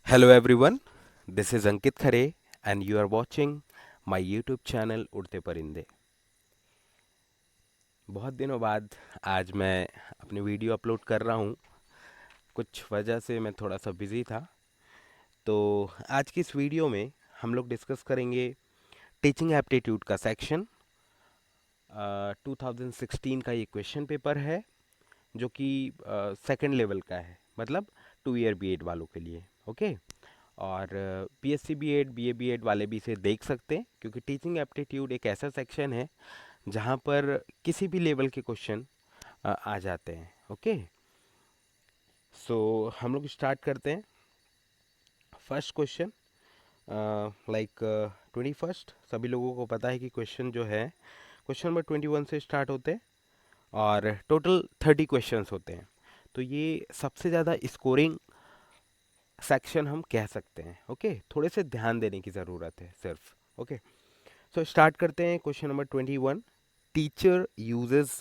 Hello everyone, this is Ankit Khare and you are watching my YouTube channel उड़ते परिंदे। बहुत दिनों बाद आज मैं अपनी वीडियो अपलोड कर रहा हूँ। कुछ वजह से मैं थोड़ा सा बिज़ी था। तो आज की इस वीडियो में हम लोग डिस्कस करेंगे टीचिंग एप्टीट्यूड का सेक्शन। 2016 का ये क्वेश्चन पेपर है जो कि सेकंड लेवल का है, मतलब 2 ईयर बीएड वालों के लिए। ओके। और बीएससी बीएड बीए बीएड वाले भी इसे देख सकते हैं, क्योंकि टीचिंग एप्टीट्यूड एक ऐसा सेक्शन है जहाँ पर किसी भी लेवल के क्वेश्चन आ जाते हैं। ओके, सो हम लोग स्टार्ट करते हैं। फर्स्ट क्वेश्चन, लाइक 21st, सभी लोगों को पता है कि क्वेश्चन जो है क्वेश्चन नंबर 21 से स्टार्ट होते हैं और टोटल 30 क्वेश्चंस होते हैं। तो ये सबसे ज़्यादा स्कोरिंग सेक्शन हम कह सकते हैं। ओके, थोड़े से ध्यान देने की ज़रूरत है सिर्फ। ओके, सो स्टार्ट करते हैं। Question number 21, teacher uses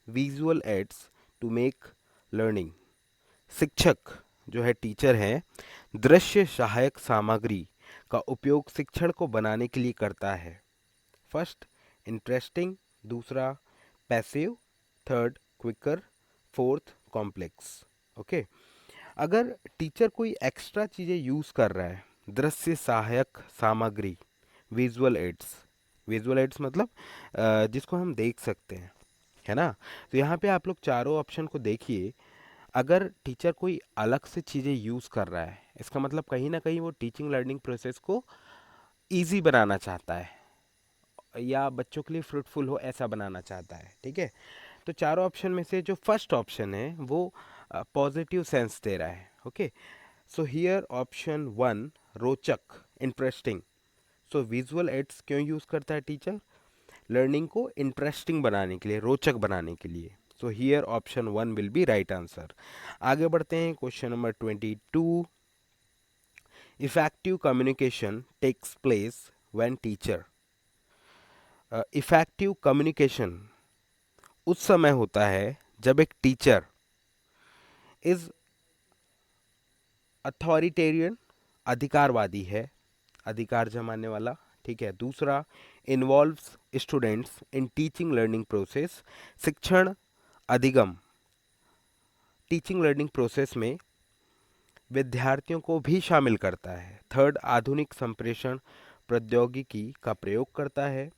visual aids to make learning. शिक्षक जो है, टीचर है, दृश्य सहायक सामग्री का उपयोग शिक्षण को बनाने के लिए करता है। First, interesting. दूसरा, passive. Third, quicker. Fourth, complex. Okay, अगर टीचर कोई एक्स्ट्रा चीज़ें यूज़ कर रहा है, दृश्य सहायक सामग्री, विजुअल एड्स। विजुअल एड्स मतलब जिसको हम देख सकते हैं, है ना। तो यहाँ पे आप लोग चारों ऑप्शन को देखिए। अगर टीचर कोई अलग से चीज़ें यूज़ कर रहा है, इसका मतलब कहीं ना कहीं वो टीचिंग लर्निंग प्रोसेस को ईजी बनाना चाहता है या बच्चों के लिए फ्रूटफुल हो ऐसा बनाना चाहता है। ठीक है, तो चारों ऑप्शन में से जो फर्स्ट ऑप्शन है वो पॉजिटिव सेंस दे रहा है। Okay, so here option one, रोचक, इंटरेस्टिंग। सो विजुअल एड्स क्यों यूज़ करता है टीचर? लर्निंग को इंटरेस्टिंग बनाने के लिए, रोचक बनाने के लिए। So here option one will be right answer. आगे बढ़ते हैं। Question number 22, effective communication takes place when teacher. Effective communication उस समय होता है जब एक टीचर इज अथॉरिटेरियन, अधिकारवादी है, अधिकार जमाने वाला। ठीक है। दूसरा, involves students in teaching learning process, शिक्षण अधिगम, टीचिंग लर्निंग प्रोसेस में विद्यार्थियों को भी शामिल करता है। थर्ड, आधुनिक संप्रेषण प्रौद्योगिकी का प्रयोग करता है,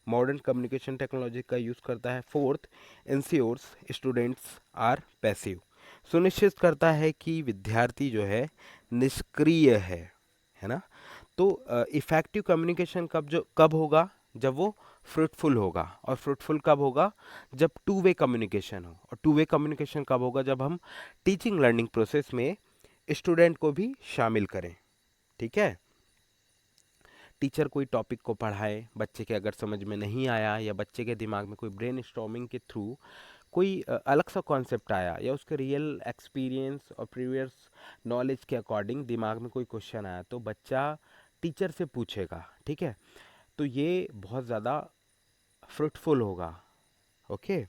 मॉडर्न कम्युनिकेशन टेक्नोलॉजी का यूज़ करता है। Fourth, ensures students are passive, सुनिश्चित करता है कि विद्यार्थी जो है निष्क्रिय है ना। तो इफेक्टिव कम्युनिकेशन कब होगा? जब वो फ्रूटफुल होगा। और फ्रूटफुल कब होगा? जब टू वे कम्युनिकेशन हो। और टू वे कम्युनिकेशन कब होगा? जब हम टीचिंग लर्निंग प्रोसेस में स्टूडेंट को भी शामिल करें। ठीक है। टीचर कोई टॉपिक को पढ़ाए, बच्चे के अगर समझ में नहीं आया या बच्चे के दिमाग में कोई ब्रेन स्टॉर्मिंग के थ्रू कोई अलग सा कॉन्सेप्ट आया या उसके रियल एक्सपीरियंस और प्रीवियस नॉलेज के अकॉर्डिंग दिमाग में कोई क्वेश्चन आया, तो बच्चा टीचर से पूछेगा। ठीक है, तो ये बहुत ज़्यादा फ्रूटफुल होगा। ओके,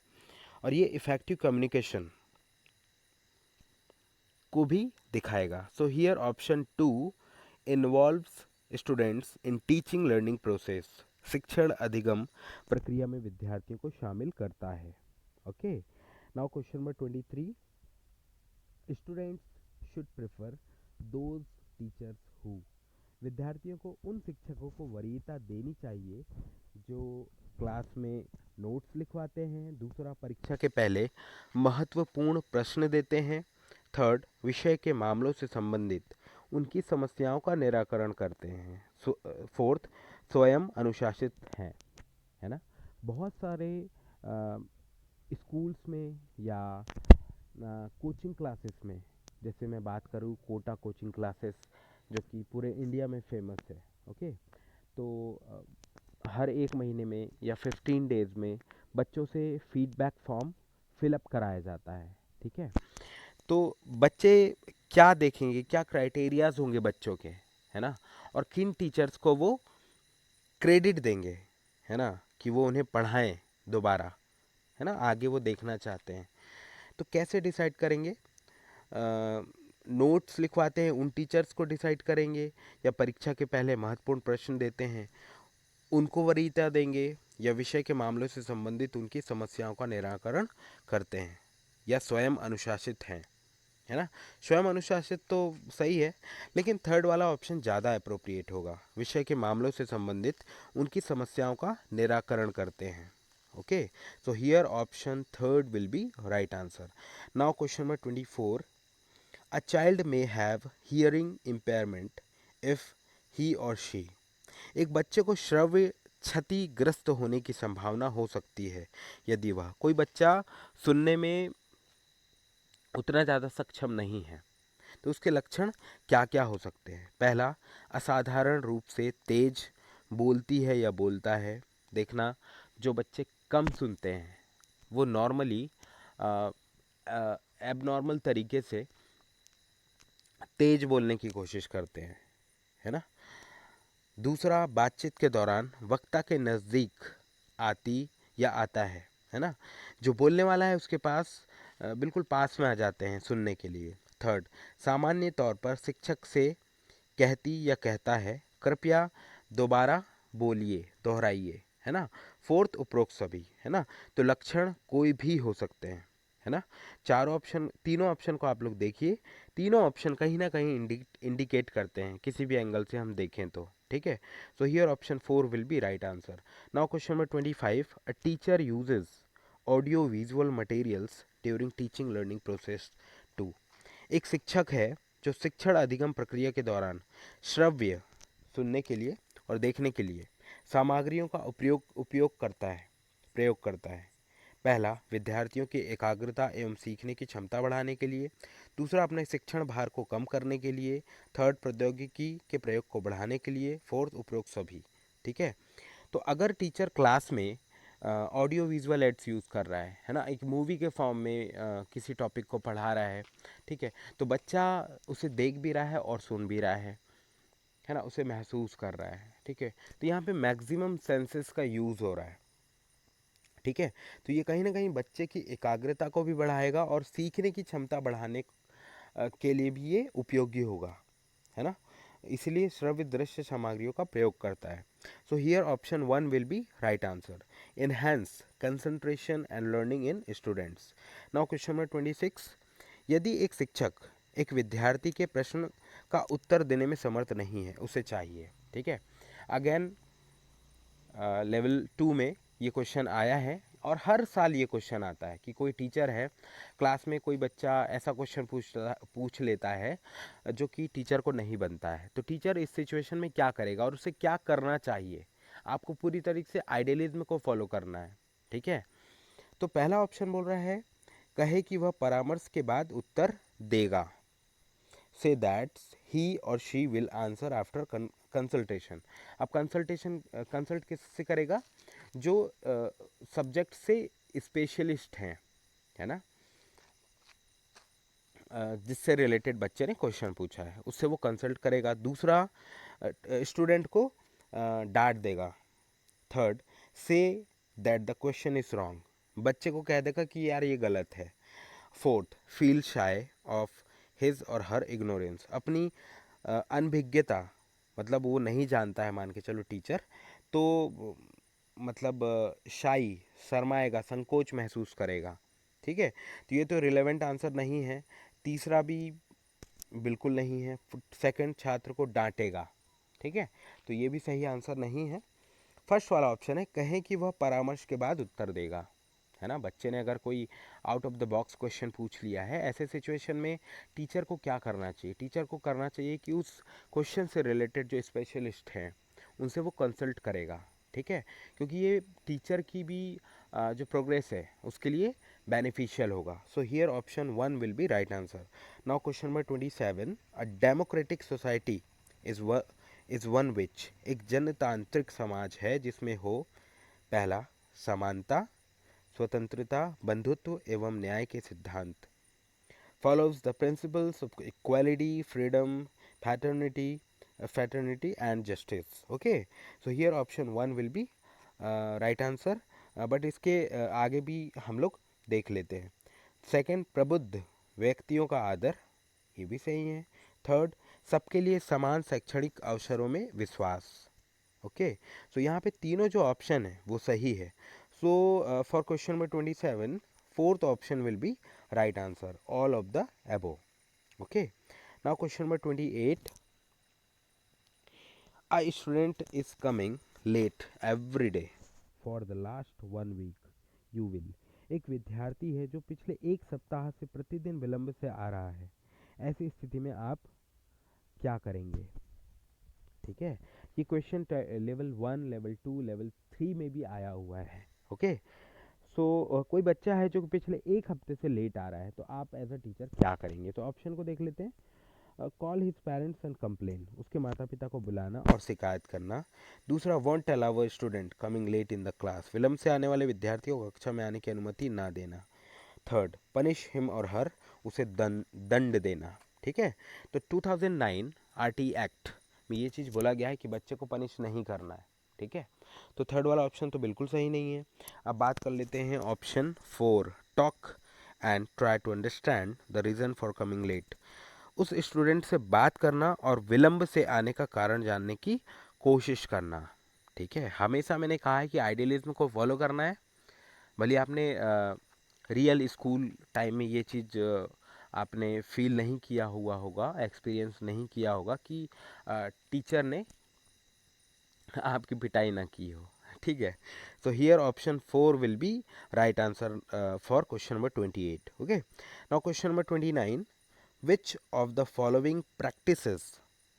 और ये इफ़ेक्टिव कम्युनिकेशन को भी दिखाएगा। So here option two, involves students in teaching learning process, शिक्षण अधिगम प्रक्रिया में विद्यार्थियों को शामिल करता है। Okay, now question number 23, students should prefer those teachers who, विद्यार्थियों को उन शिक्षकों को वरीयता देनी चाहिए जो क्लास में नोट्स लिखवाते हैं। दूसरा, परीक्षा के पहले महत्वपूर्ण प्रश्न देते हैं। थर्ड, विषय के मामलों से संबंधित उनकी समस्याओं का निराकरण करते हैं। फोर्थ, स्वयं अनुशासित हैं, है ना। बहुत सारे स्कूल्स में या कोचिंग क्लासेस में, जैसे मैं बात करूँ कोटा कोचिंग क्लासेस जो कि पूरे इंडिया में फेमस है। ओके, तो हर एक महीने में या 15 डेज में बच्चों से फीडबैक फॉर्म फिलअप कराया जाता है। ठीक है, तो बच्चे क्या देखेंगे, क्या क्राइटेरियाज होंगे बच्चों के, है ना, और किन टीचर्स को वो क्रेडिट देंगे, है ना, कि वो उन्हें पढ़ाएं दोबारा, है ना, आगे वो देखना चाहते हैं। तो कैसे डिसाइड करेंगे? नोट्स लिखवाते हैं उन टीचर्स को डिसाइड करेंगे, या परीक्षा के पहले महत्वपूर्ण प्रश्न देते हैं उनको वरीयता देंगे, या विषय के मामलों से संबंधित उनकी समस्याओं का निराकरण करते हैं, या स्वयं अनुशासित हैं, है ना। स्वयं अनुशासित तो सही है, लेकिन थर्ड वाला ऑप्शन ज़्यादा अप्रोप्रिएट होगा, विषय के मामलों से संबंधित उनकी समस्याओं का निराकरण करते हैं। Okay, so here option third will be right answer. Now question number 24, a child may have hearing impairment if he और शी। एक बच्चे को श्रव्य क्षतिग्रस्त होने की संभावना हो सकती है यदि वह, कोई बच्चा सुनने में उतना ज़्यादा सक्षम नहीं है, तो उसके लक्षण क्या क्या हो सकते हैं। पहला, असाधारण रूप से तेज बोलती है या बोलता है। देखना, जो बच्चे कम सुनते हैं वो नॉर्मली एबनॉर्मल तरीके से तेज बोलने की कोशिश करते हैं, है ना। दूसरा, बातचीत के दौरान वक्ता के नज़दीक आती या आता है ना। जो बोलने वाला है उसके पास बिल्कुल पास में आ जाते हैं सुनने के लिए। थर्ड, सामान्य तौर पर शिक्षक से कहती या कहता है, कृपया दोबारा बोलिए, दोहराइए, है ना। फोर्थ, उपरोक्त सभी, है ना। तो लक्षण कोई भी हो सकते हैं, है ना। चारों ऑप्शन, तीनों ऑप्शन को आप लोग देखिए, तीनों ऑप्शन कहीं ना कहीं इंडिकेट करते हैं किसी भी एंगल से हम देखें तो, ठीक है। So here option 4 will be right answer. Now question number 25, a teacher uses audio visual materials during teaching learning process to. एक शिक्षक है जो शिक्षण अधिगम प्रक्रिया के दौरान श्रव्य, सुनने के लिए और देखने के लिए सामग्रियों का प्रयोग करता है। पहला, विद्यार्थियों की एकाग्रता एवं सीखने की क्षमता बढ़ाने के लिए। दूसरा, अपने शिक्षण भार को कम करने के लिए। थर्ड, प्रौद्योगिकी के प्रयोग को बढ़ाने के लिए। फोर्थ, उपरोक्त सभी, ठीक है। तो अगर टीचर क्लास में ऑडियो विजुअल एड्स यूज़ कर रहा है ना, एक मूवी के फॉर्म में किसी टॉपिक को पढ़ा रहा है, ठीक है, तो बच्चा उसे देख भी रहा है और सुन भी रहा है ना, उसे महसूस कर रहा है, ठीक है। तो यहाँ पे मैक्सिमम सेंसेस का यूज़ हो रहा है, ठीक है। तो ये कहीं ना कहीं बच्चे की एकाग्रता को भी बढ़ाएगा और सीखने की क्षमता बढ़ाने के लिए भी ये उपयोगी होगा, है ना। इसलिए श्रव्य दृश्य सामग्रियों का प्रयोग करता है। So here option 1 will be right answer. Enhance concentration and learning in students. Now question number 26, यदि एक शिक्षक एक विद्यार्थी के प्रश्न का उत्तर देने में समर्थ नहीं है, उसे चाहिए, ठीक है। अगेन लेवल 2 में ये क्वेश्चन आया है और हर साल ये क्वेश्चन आता है कि कोई टीचर है, क्लास में कोई बच्चा ऐसा क्वेश्चन पूछ लेता है जो कि टीचर को नहीं बनता है, तो टीचर इस सिचुएशन में क्या करेगा और उसे क्या करना चाहिए। आपको पूरी तरीके से आइडियलिज्म को फॉलो करना है, ठीक है। तो पहला ऑप्शन बोल रहा है, कहे कि वह परामर्श के बाद उत्तर देगा, से दैट ही और she will answer after consultation. अब कंसल्ट किससे करेगा, जो सब्जेक्ट से स्पेशलिस्ट हैं, है ना, जिससे रिलेटेड बच्चे ने क्वेश्चन पूछा है उससे वो कंसल्ट करेगा। दूसरा, स्टूडेंट को डांट देगा। Third, say that the question is wrong, बच्चे को कह देगा कि यार ये गलत है। Fourth, feel shy of his और हर इग्नोरेंस, अपनी अनभिज्ञता, मतलब वो नहीं जानता है मान के चलो टीचर, तो मतलब शाई, शर्माएगा, संकोच महसूस करेगा, ठीक है। तो ये तो रिलेवेंट आंसर नहीं है। तीसरा भी बिल्कुल नहीं है। सेकंड, छात्र को डांटेगा, ठीक है, तो ये भी सही आंसर नहीं है। फर्स्ट वाला ऑप्शन है, कहें कि वह परामर्श के बाद उत्तर देगा, है ना। बच्चे ने अगर कोई out of the box question पूछ लिया है, ऐसे सिचुएशन में टीचर को क्या करना चाहिए, टीचर को करना चाहिए कि उस क्वेश्चन से रिलेटेड जो स्पेशलिस्ट हैं उनसे वो कंसल्ट करेगा, ठीक है, क्योंकि ये टीचर की भी जो प्रोग्रेस है उसके लिए बेनिफिशियल होगा। सो here option 1 will be right answer. Now question number 27, a democratic society is one which, एक जनतांत्रिक समाज है जिसमें हो, पहला, समानता, स्वतंत्रता, बंधुत्व एवं न्याय के सिद्धांत, follows the principles of equality, freedom, fraternity and justice. Okay, so here option 1 will be right answer, but इसके आगे भी हम लोग देख लेते हैं। सेकंड, प्रबुद्ध व्यक्तियों का आदर, ये भी सही है। थर्ड, सबके लिए समान शैक्षणिक अवसरों में विश्वास। ओके, सो यहाँ पे तीनों जो ऑप्शन है वो सही है। So for question number 27, fourth option will be right answer, all of the above. Okay, now question number 28, a student is coming late every day for the last 1 week, you will। एक विद्यार्थी है जो पिछले एक सप्ताह से प्रतिदिन विलंब से आ रहा है, ऐसी स्थिति में आप क्या करेंगे? ठीक है, ये क्वेश्चन लेवल 1, लेवल 2, लेवल 3 में भी आया हुआ है। ओके, सो कोई बच्चा है जो पिछले एक हफ्ते से लेट आ रहा है, तो आप एज अ टीचर क्या करेंगे? तो ऑप्शन को देख लेते हैं। Call his parents and complain, उसके माता पिता को बुलाना और शिकायत करना। दूसरा, won't allow student coming late in the class, विलम्ब से आने वाले विद्यार्थियों को कक्षा में आने की अनुमति ना देना। थर्ड, पनिश हिम और हर, उसे दंड देना। ठीक है, तो 2009 आरटी एक्ट में ये चीज़ बोला गया है कि बच्चे को पनिश नहीं करना है। ठीक है, तो थर्ड वाला ऑप्शन तो बिल्कुल सही नहीं है। अब बात कर लेते हैं option 4, talk and try to understand the reason for coming late, उस स्टूडेंट से बात करना और विलंब से आने का कारण जानने की कोशिश करना। ठीक है, हमेशा मैंने कहा है कि आइडियलिज्म को फॉलो करना है। भले आपने रियल स्कूल टाइम में ये चीज़ आपने फील नहीं किया हुआ होगा, एक्सपीरियंस नहीं किया होगा कि टीचर ने आपकी पिटाई ना की हो। ठीक है, so here option 4 will be right answer for question number 28। Okay, now question number 29, which of the following practices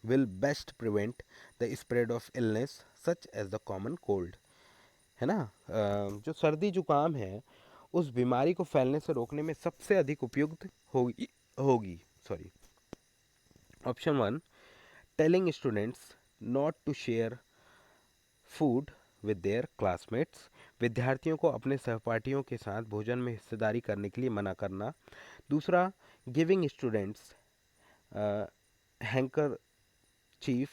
will best prevent the spread of illness such as the common cold? है ना, जो सर्दी जुकाम है उस बीमारी को फैलने से रोकने में सबसे अधिक उपयुक्त होगी होगी sorry. Option 1, telling students not to share food with their classmates, विद्यार्थियों को अपने सहपाठियों के साथ भोजन में हिस्सेदारी करने के लिए मना करना। दूसरा, giving students handkerchief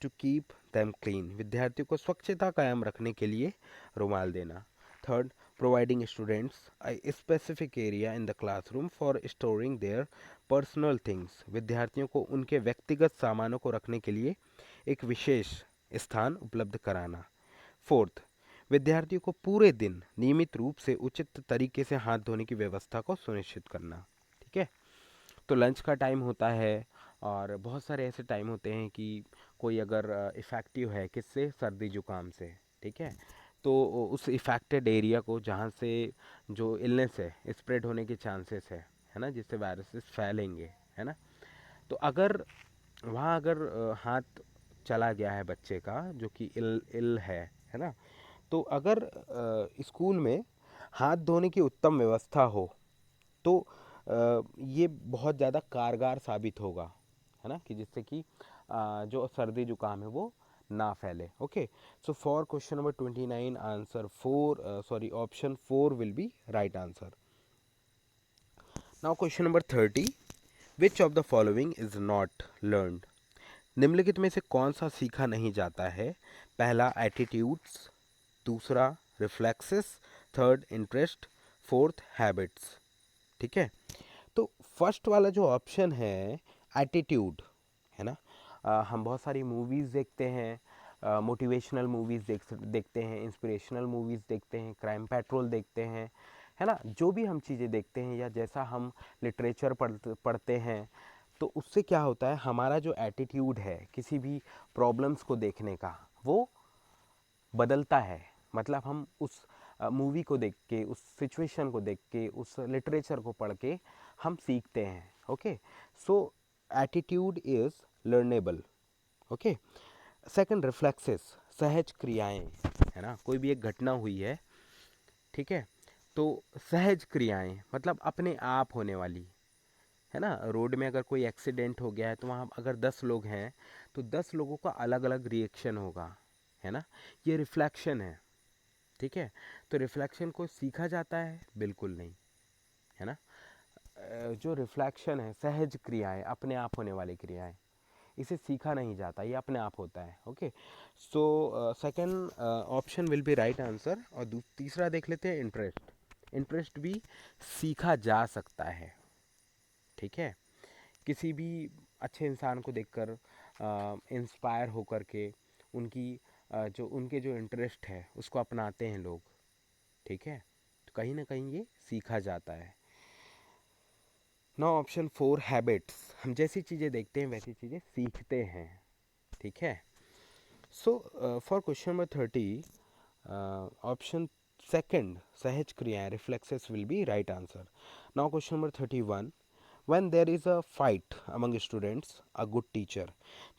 to keep them clean, विद्यार्थियों को स्वच्छता कायम रखने के लिए रुमाल देना। Third, providing students a specific area in the classroom for storing their personal things, विद्यार्थियों को उनके व्यक्तिगत सामानों को रखने के लिए एक विशेष स्थान उपलब्ध कराना। फोर्थ, विद्यार्थियों को पूरे दिन नियमित रूप से उचित तरीके से हाथ धोने की व्यवस्था को सुनिश्चित करना। ठीक है, तो लंच का टाइम होता है और बहुत सारे ऐसे टाइम होते हैं कि कोई अगर इफ़ेक्टिव है किससे, सर्दी जुकाम से। ठीक है, तो उस इफ़ेक्टेड एरिया को जहाँ से जो इलनेस है स्प्रेड होने के चांसेस है ना, जिससे वायरसेस फैलेंगे, है ना, तो अगर वहाँ अगर हाथ चला गया है बच्चे का जो कि इल इल है ना, तो अगर स्कूल में हाथ धोने की उत्तम व्यवस्था हो तो ये बहुत ज़्यादा कारगर साबित होगा, है ना, कि जिससे कि जो सर्दी जुकाम है वो ना फैले। Okay, so for question number 29 answer 4 sorry option 4 will be right answer. Now question number 30, which of the following is not learned, निम्नलिखित में से कौन सा सीखा नहीं जाता है? पहला, एटीट्यूड्स। दूसरा, reflexes. Third, interest. Fourth, habits. ठीक है, तो फर्स्ट वाला जो ऑप्शन है एटीट्यूड, है ना, हम बहुत सारी मूवीज़ देखते हैं, मोटिवेशनल मूवीज़ देखते हैं, इंस्पिरेशनल मूवीज़ देखते हैं, क्राइम पेट्रोल देखते हैं, है ना, जो भी हम चीज़ें देखते हैं या जैसा हम लिटरेचर पढ़ते हैं, तो उससे क्या होता है, हमारा जो एटीट्यूड है किसी भी प्रॉब्लम्स को देखने का वो बदलता है। मतलब हम उस मूवी को देख के, उस सिचुएशन को देख के, उस लिटरेचर को पढ़ के हम सीखते हैं। Okay, so attitude is learnable. Okay, second, reflexes, सहज क्रियाएं, है ना, कोई भी एक घटना हुई है, ठीक है, तो सहज क्रियाएं मतलब अपने आप होने वाली, है ना, रोड में अगर कोई एक्सीडेंट हो गया है तो वहाँ अगर 10 लोग हैं तो 10 लोगों का अलग अलग रिएक्शन होगा, है ना, ये रिफ्लेक्शन है। ठीक है, तो रिफ्लेक्शन को सीखा जाता है? बिल्कुल नहीं, है ना, जो रिफ्लेक्शन है, सहज क्रियाएं, अपने आप होने वाली क्रियाएं, इसे सीखा नहीं जाता, ये अपने आप होता है। Okay, so second option will be right answer. और तीसरा देख लेते हैं, इंटरेस्ट। इंटरेस्ट भी सीखा जा सकता है। ठीक है, किसी भी अच्छे इंसान को देखकर इंस्पायर होकर के उनकी जो उनके जो इंटरेस्ट है उसको अपनाते हैं लोग, ठीक है। तो कहीं ना कहीं ये सीखा जाता है। नाउ ऑप्शन 4 हैबिट्स, हम जैसी चीज़ें देखते हैं वैसी चीज़ें सीखते हैं, ठीक है। So for question number 30 option second सहज क्रियाएं reflexes will be right answer. Now question number 31, when there is a fight among students a good teacher,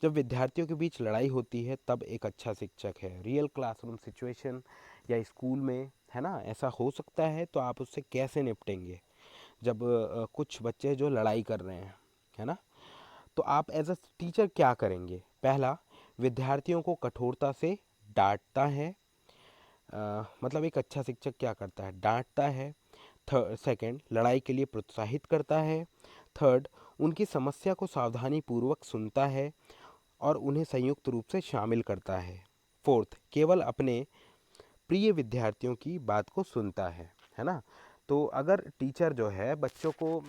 जब विद्यार्थियों के बीच लड़ाई होती है तब एक अच्छा शिक्षक है। रियल क्लासरूम सिचुएशन या स्कूल में, है ना, ऐसा हो सकता है, तो आप उससे कैसे निपटेंगे जब कुछ बच्चे जो लड़ाई कर रहे हैं, है ना। तो आप एज अ टीचर क्या करेंगे? पहला, विद्यार्थियों को कठोरता से डांटता है। मतलब एक अच्छा शिक्षक क्या करता है? डांटता है। सेकंड, लड़ाई के लिए प्रोत्साहित करता है। थर्ड, उनकी समस्या को सावधानी पूर्वक सुनता है और उन्हें संयुक्त रूप से शामिल करता है। फोर्थ, केवल अपने प्रिय विद्यार्थियों की बात को सुनता है ना। तो अगर टीचर जो है बच्चों को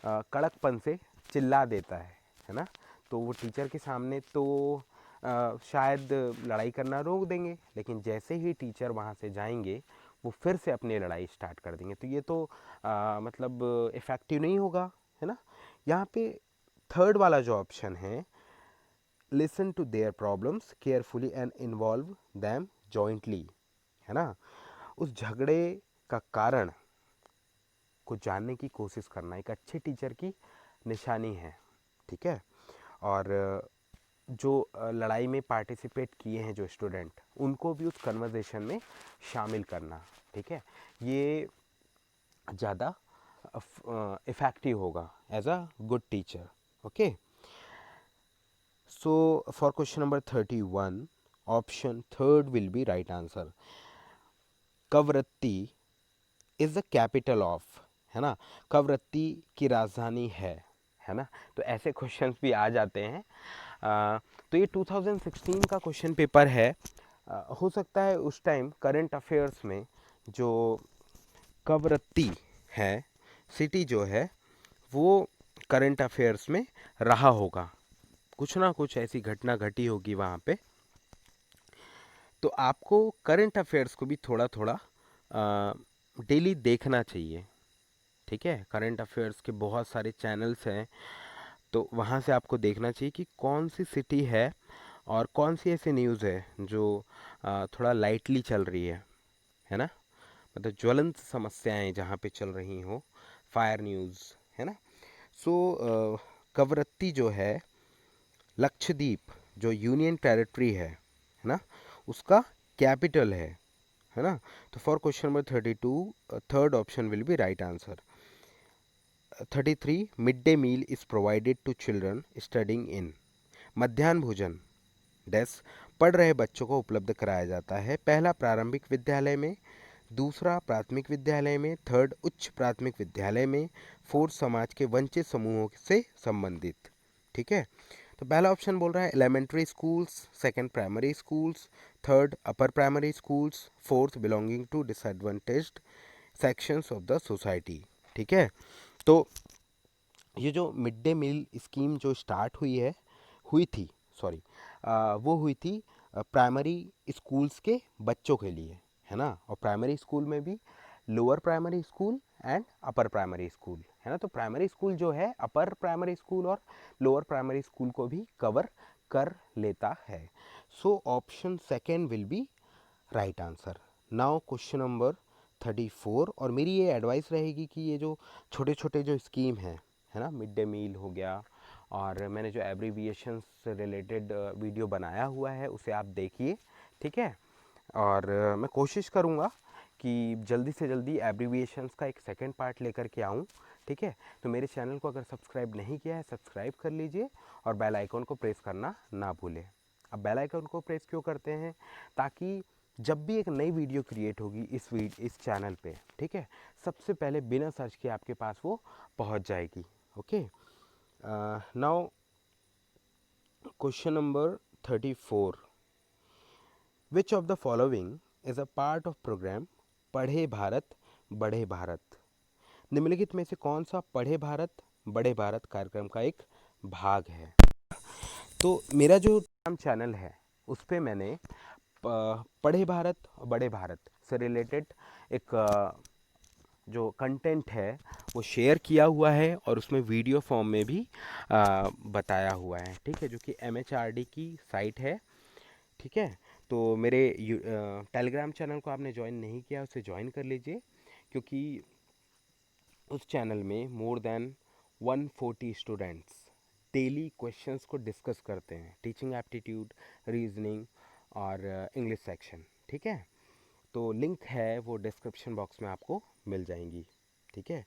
कड़कपन से चिल्ला देता है ना, तो वो टीचर के सामने तो शायद लड़ाई करना रोक देंगे, लेकिन जैसे ही टीचर वहाँ से जाएंगे वो फिर से अपनी लड़ाई स्टार्ट कर देंगे, तो ये तो मतलब इफ़ेक्टिव नहीं होगा, है ना। यहाँ पे थर्ड वाला जो ऑप्शन है, listen to their problems carefully and involve them jointly, है ना, उस झगड़े का कारण को जानने की कोशिश करना एक अच्छे टीचर की निशानी है, ठीक है। और जो लड़ाई में पार्टिसिपेट किए हैं जो स्टूडेंट, उनको भी उस कन्वर्सेशन में शामिल करना, ठीक है, ये ज़्यादा इफ़ेक्टिव होगा as a good teacher. Okay, so for question number 31 option third will be right answer. Kavaratti is the capital of, है ना, कवरत्ती की राजधानी है ना। तो ऐसे क्वेश्चंस भी आ जाते हैं। तो ये 2016 का क्वेश्चन पेपर है। हो सकता है उस टाइम करंट अफेयर्स में जो कवरत्ती है सिटी जो है वो करंट अफेयर्स में रहा होगा, कुछ ना कुछ ऐसी घटना घटी होगी वहाँ पे। तो आपको करंट अफेयर्स को भी थोड़ा थोड़ा डेली देखना चाहिए, ठीक है। करंट अफेयर्स के बहुत सारे चैनल्स हैं, तो वहाँ से आपको देखना चाहिए कि कौन सी सिटी है और कौन सी ऐसी न्यूज़ है जो थोड़ा लाइटली चल रही है ना, मतलब ज्वलंत समस्याएं जहाँ पे चल रही हो, फायर न्यूज़, है ना। सो कवरत्ती जो है लक्षद्वीप जो यूनियन टेरिटरी है ना, उसका कैपिटल है ना। तो for question number 32 third option will be right answer. 33 mid day meal is provided to children studying in, मध्याह्न भोजन डैश पढ़ रहे बच्चों को उपलब्ध कराया जाता है। पहला, प्रारंभिक विद्यालय में। दूसरा, प्राथमिक विद्यालय में। थर्ड, उच्च प्राथमिक विद्यालय में। फोर्थ, समाज के वंचित समूहों से संबंधित, ठीक है। तो पहला ऑप्शन बोल रहा है elementary schools, second primary schools, third upper primary schools, fourth belonging to disadvantaged sections of the society, ठीक है। तो ये जो मिड डे मील स्कीम जो स्टार्ट हुई थी, सॉरी, वो हुई थी प्राइमरी स्कूल्स के बच्चों के लिए, है ना। और प्राइमरी स्कूल में भी lower primary school and upper primary school, है ना। तो प्राइमरी स्कूल जो है अपर प्राइमरी स्कूल और लोअर प्राइमरी स्कूल को भी कवर कर लेता है। So option second will be right answer. Now question number 34, और मेरी ये एडवाइस रहेगी कि ये जो छोटे छोटे जो स्कीम है ना, मिड डे मील हो गया, और मैंने जो एब्रीविएशन से रिलेटेड वीडियो बनाया हुआ है उसे आप देखिए, ठीक है। और मैं कोशिश करूँगा कि जल्दी से जल्दी एब्रीविएशंस का एक सेकंड पार्ट लेकर के आऊँ, ठीक है। तो मेरे चैनल को अगर सब्सक्राइब नहीं किया है सब्सक्राइब कर लीजिए और बेल आइकन को प्रेस करना ना भूलें। अब बेल आइकन को प्रेस क्यों करते हैं? ताकि जब भी एक नई वीडियो क्रिएट होगी इस चैनल पे, ठीक है, सबसे पहले बिना सर्च के आपके पास वो पहुंच जाएगी। Okay, now question number 34, which of the following is a part of program Padhe Bharat बढ़े भारत? निम्नलिखित में से कौन सा पढ़े भारत बढ़े भारत कार्यक्रम का एक भाग है। तो मेरा जो चैनल है उस पे मैंने पढ़े भारत और बड़े भारत से रिलेटेड एक जो कंटेंट है वो शेयर किया हुआ है और उसमें वीडियो फॉर्म में भी बताया हुआ है, ठीक है, जो कि MHRD की साइट है, ठीक है। तो मेरे टेलीग्राम चैनल को आपने ज्वाइन नहीं किया, उसे ज्वाइन कर लीजिए, क्योंकि उस चैनल में more than 140 students daily questions को डिस्कस करते हैं, टीचिंग एप्टीट्यूड, रीजनिंग और इंग्लिश सेक्शन, ठीक है। तो लिंक है वो डिस्क्रिप्शन बॉक्स में आपको मिल जाएंगी, ठीक है।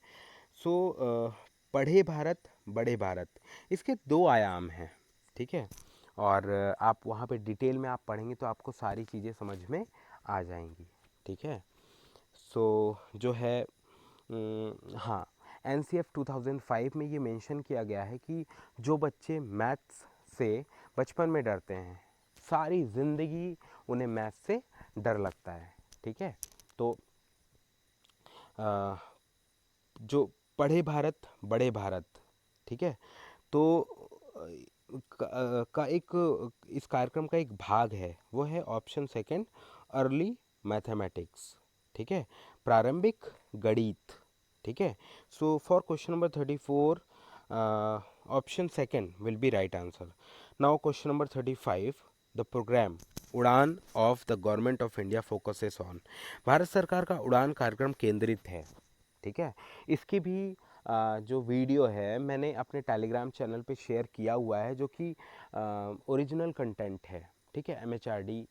सो पढ़े भारत बड़े भारत, इसके दो आयाम हैं, ठीक है। और आप वहाँ पे डिटेल में आप पढ़ेंगे तो आपको सारी चीज़ें समझ में आ जाएंगी, ठीक है। सो जो है हाँ, NCF 2005 में ये मेंशन किया गया है कि जो बच्चे मैथ्स से बचपन में डरते हैं, सारी ज़िंदगी उन्हें मैथ्स से डर लगता है, ठीक है। तो जो पढ़े भारत बड़े भारत, ठीक है, तो का एक इस कार्यक्रम का एक भाग है, वो है ऑप्शन सेकंड, अर्ली मैथमेटिक्स, ठीक है, प्रारंभिक गणित, ठीक है। So for question number 34 option second will be right answer. Now question number 35, the program Udan of the government of India focuses on, Bharat सरकार का उड़ान कार्यक्रम केंद्रित है, ठीक है। इसकी भी जो वीडियो है मैंने अपने टेलीग्राम चैनल पे शेयर किया हुआ है, जो कि ओरिजिनल कंटेंट है, ठीक है, MHRD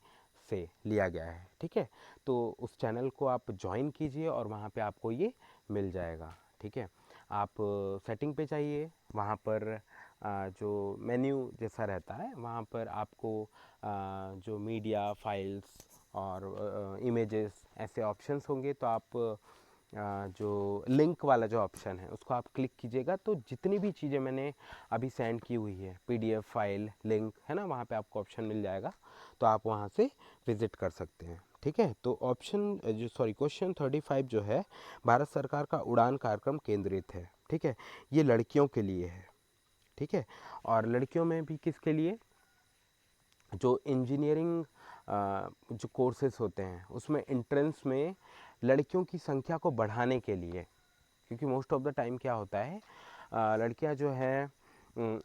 से लिया गया है, ठीक है। तो उस चैनल को आप ज्वाइन कीजिए और वहाँ पे आपको ये मिल जाएगा, ठीक है। आप सेटिंग पे जाइए, वहाँ पर जो मेन्यू जैसा रहता है वहाँ पर आपको जो मीडिया फाइल्स और इमेजेस ऐसे ऑप्शंस होंगे, तो आप जो लिंक वाला जो ऑप्शन है उसको आप क्लिक कीजिएगा, तो जितनी भी चीज़ें मैंने अभी सेंड की हुई है, PDF फाइल, लिंक है ना, वहाँ पे आपको ऑप्शन मिल जाएगा, तो आप वहाँ से विज़िट कर सकते हैं, ठीक है। तो क्वेश्चन 35 जो है, भारत सरकार का उड़ान कार्यक्रम केंद्रित है, ठीक है, ये लड़कियों के लिए है, ठीक है। और लड़कियों में भी किसके लिए, जो इंजीनियरिंग जो कोर्सेज होते हैं उसमें एंट्रेंस में लड़कियों की संख्या को बढ़ाने के लिए, क्योंकि मोस्ट ऑफ द टाइम क्या होता है, लड़कियां जो है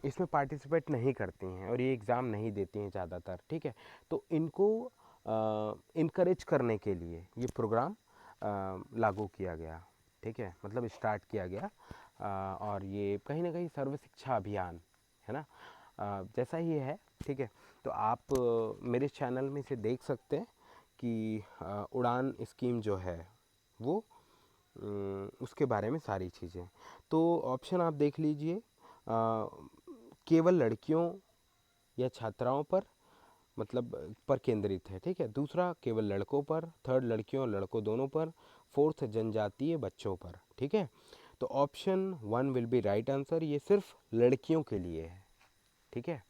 इसमें पार्टिसिपेट नहीं करती हैं और ये एग्ज़ाम नहीं देती हैं ज़्यादातर, ठीक है। तो इनको इनकरेज करने के लिए ये प्रोग्राम लागू किया गया, ठीक है, मतलब स्टार्ट किया गया, और ये कहीं ना कहीं सर्व शिक्षा अभियान है ना, जैसा ही है, ठीक है। तो आप मेरे चैनल में से देख सकते हैं कि उड़ान स्कीम जो है वो उसके बारे में सारी चीज़ें। तो ऑप्शन आप देख लीजिए, केवल लड़कियों या छात्राओं पर, मतलब पर केंद्रित है, ठीक है। दूसरा केवल लड़कों पर, थर्ड लड़कियों और लड़कों दोनों पर, फोर्थ जनजातीय बच्चों पर, ठीक है। तो option 1 will be right answer, ये सिर्फ लड़कियों के लिए है, ठीक है।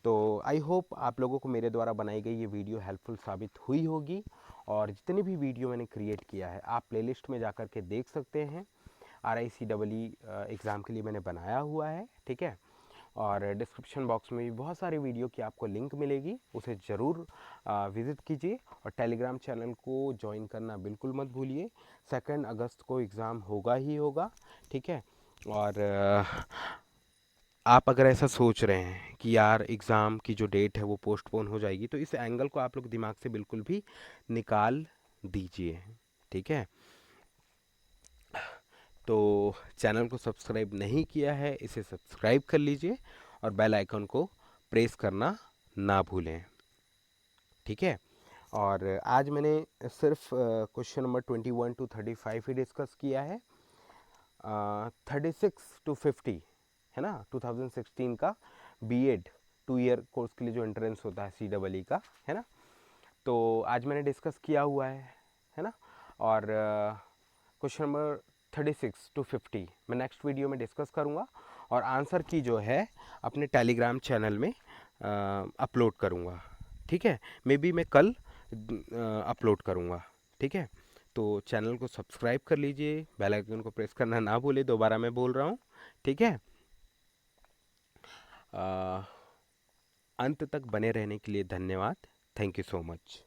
तो आई होप आप लोगों को मेरे द्वारा बनाई गई ये वीडियो हेल्पफुल साबित हुई होगी, और जितनी भी वीडियो मैंने क्रिएट किया है आप प्लेलिस्ट में जा कर के देख सकते हैं, RICEE एग्ज़ाम के लिए मैंने बनाया हुआ है, ठीक है। और डिस्क्रिप्शन बॉक्स में भी बहुत सारी वीडियो की आपको लिंक मिलेगी, उसे ज़रूर विज़िट कीजिए, और टेलीग्राम चैनल को ज्वाइन करना बिल्कुल मत भूलिए। 2 अगस्त को एग्ज़ाम होगा ही होगा, ठीक है। और आप अगर ऐसा सोच रहे हैं कि यार एग्ज़ाम की जो डेट है वो पोस्टपोन हो जाएगी, तो इस एंगल को आप लोग दिमाग से बिल्कुल भी निकाल दीजिए, ठीक है। तो चैनल को सब्सक्राइब नहीं किया है, इसे सब्सक्राइब कर लीजिए और बेल आइकन को प्रेस करना ना भूलें, ठीक है। और आज मैंने सिर्फ question number 21 to 35 he discuss किया है, 36 to 50 है ना, 2016 का B.Ed 2 ईयर कोर्स के लिए जो एंट्रेंस होता है CEE का, है ना, तो आज मैंने डिस्कस किया हुआ है ना। और क्वेश्चन नंबर 36 to 50 मैं नेक्स्ट वीडियो में डिस्कस करूँगा, और आंसर की जो है अपने टेलीग्राम चैनल में अपलोड करूँगा, ठीक है। मे बी मैं कल अपलोड करूँगा, ठीक है। तो चैनल को सब्सक्राइब कर लीजिए, बेल आइकन को प्रेस करना ना भूले, दोबारा मैं बोल रहा हूँ, ठीक है। अंत तक बने रहने के लिए धन्यवाद। Thank you so much.